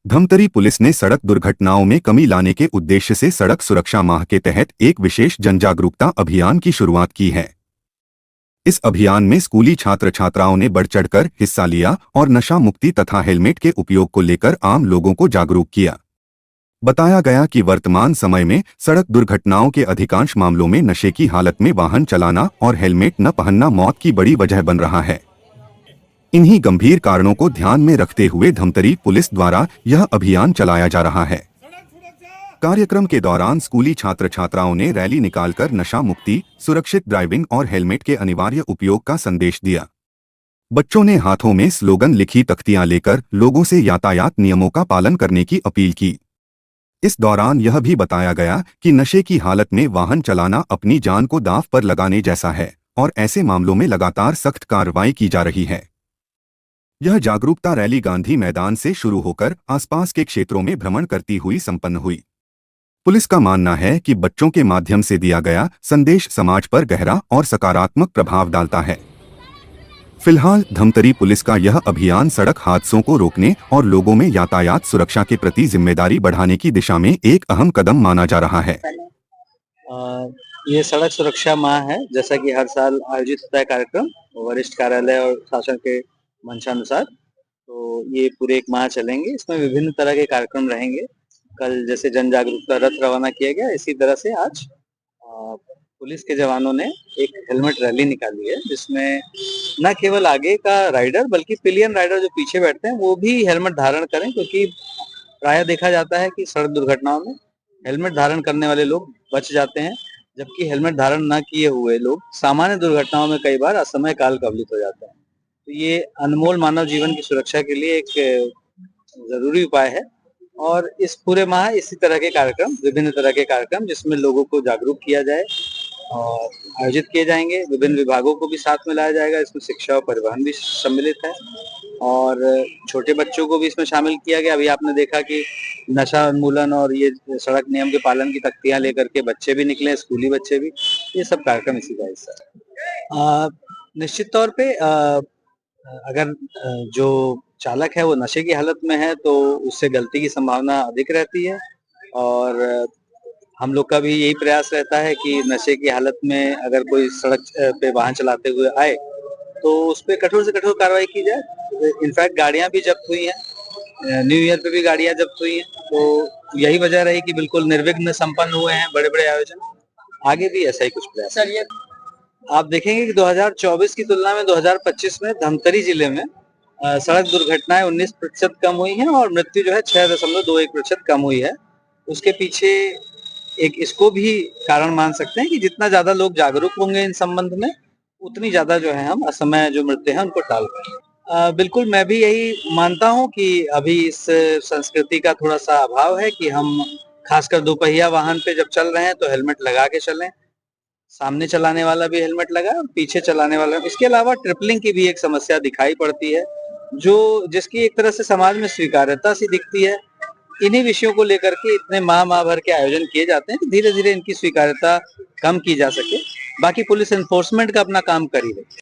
Dhamtari police ने सड़क दुर्घटनाओं में कमी लाने के उद्देश्य से सड़क सुरक्षा माह के तहत एक विशेष जनजागरूकता अभियान की शुरुआत की है। इस अभियान में स्कूली छात्र छात्राओं ने बढ़ चढ़कर हिस्सा लिया और नशा मुक्ति तथा हेलमेट के उपयोग को लेकर आम लोगों को जागरूक किया। बताया गया कि वर्तमान समय में सड़क दुर्घटनाओं के अधिकांश मामलों में नशे की हालत में वाहन चलाना और हेलमेट न पहनना मौत की बड़ी वजह बन रहा है। इन्हीं गंभीर कारणों को ध्यान में रखते हुए धमतरी पुलिस द्वारा यह अभियान चलाया जा रहा है। कार्यक्रम के दौरान स्कूली छात्र छात्राओं ने रैली निकालकर नशा मुक्ति, सुरक्षित ड्राइविंग और हेलमेट के अनिवार्य उपयोग का संदेश दिया। बच्चों ने हाथों में स्लोगन लिखी तख्तियां लेकर लोगों से यातायात नियमों का पालन करने की अपील की। इस दौरान यह भी बताया गया कि नशे की हालत में वाहन चलाना अपनी जान को दांव पर लगाने जैसा है और ऐसे मामलों में लगातार सख्त कार्रवाई की जा रही है। यह जागरूकता रैली गांधी मैदान से शुरू होकर आसपास के क्षेत्रों में भ्रमण करती हुई संपन्न हुई। पुलिस का मानना है कि बच्चों के माध्यम से दिया गया संदेश समाज पर गहरा और सकारात्मक प्रभाव डालता है। फिलहाल धमतरी पुलिस का यह अभियान सड़क हादसों को रोकने और लोगों में यातायात सुरक्षा के प्रति जिम्मेदारी बढ़ाने की दिशा में एक अहम कदम माना जा रहा है। ये सड़क सुरक्षा माह है, जैसा कि हर साल आयोजित होता है कार्यक्रम वरिष्ठ कार्यालय और शासन के मंशानुसार। तो ये पूरे एक माह चलेंगे। इसमें विभिन्न तरह के कार्यक्रम रहेंगे। कल जैसे जन जागरूकता रथ रवाना किया गया, इसी तरह से आज पुलिस के जवानों ने एक हेलमेट रैली निकाली है, जिसमें न केवल आगे का राइडर बल्कि पिलियन राइडर जो पीछे बैठते हैं वो भी हेलमेट धारण करें, क्योंकि प्रायः देखा जाता है कि सड़क दुर्घटनाओं में हेलमेट धारण करने वाले लोग बच जाते हैं, जबकि हेलमेट धारण न किए हुए लोग सामान्य दुर्घटनाओं में कई बार असमय काल कवलित हो जाते हैं। तो ये अनमोल मानव जीवन की सुरक्षा के लिए एक जरूरी उपाय है। और इस पूरे माह इसी तरह के कार्यक्रम, विभिन्न तरह के कार्यक्रम जिसमें लोगों को जागरूक किया जाए और आयोजित किए जाएंगे। विभिन्न विभागों को भी साथ में लाया जाएगा। इसमें शिक्षा और परिवहन भी सम्मिलित है और छोटे बच्चों को भी इसमें शामिल किया गया। अभी आपने देखा कि नशा उन्मूलन और ये सड़क नियम के पालन की तख्तियां लेकर के बच्चे भी निकले, स्कूली बच्चे भी। ये सब कार्यक्रम इसी का हिस्सा है। निश्चित तौर पे अगर जो चालक है वो नशे की हालत में है तो उससे गलती की संभावना अधिक रहती है और हम लोग का भी यही प्रयास रहता है कि नशे की हालत में अगर कोई सड़क पे वाहन चलाते हुए आए तो उस पे कठोर से कठोर कार्रवाई की जाए। इनफैक्ट गाड़ियां भी जब्त हुई हैं, न्यू ईयर पे भी गाड़ियां जब्त हुई हैं। तो यही वजह रही कि बिल्कुल निर्विघ्न संपन्न हुए हैं बड़े बड़े आयोजन। आगे भी ऐसा ही कुछ प्रयास। सर, ये आप देखेंगे कि 2024 की तुलना में 2025 में धमतरी जिले में सड़क दुर्घटनाएं 19% कम हुई हैं और मृत्यु जो है 6.21% कम हुई है। उसके पीछे एक इसको भी कारण मान सकते हैं कि जितना ज्यादा लोग जागरूक होंगे इन संबंध में, उतनी ज्यादा जो है हम असमय जो मृत्यु हैं उनको टाल पाएंगे। बिल्कुल, मैं भी यही मानता हूं कि अभी इस संस्कृति का थोड़ा सा अभाव है कि हम खासकर दोपहिया वाहन पे जब चल रहे हैं तो हेलमेट लगा के चलें। सामने चलाने वाला भी हेलमेट लगाए और पीछे चलाने वाला। इसके अलावा ट्रिपलिंग की भी एक समस्या दिखाई पड़ती है, जो जिसकी एक तरह से समाज में स्वीकार्यता सी दिखती है। इन्हीं विषयों को लेकर के इतने माह भर के आयोजन किए जाते हैं कि धीरे धीरे इनकी स्वीकार्यता कम की जा सके। बाकी पुलिस एनफोर्समेंट का अपना काम कर ही रही है।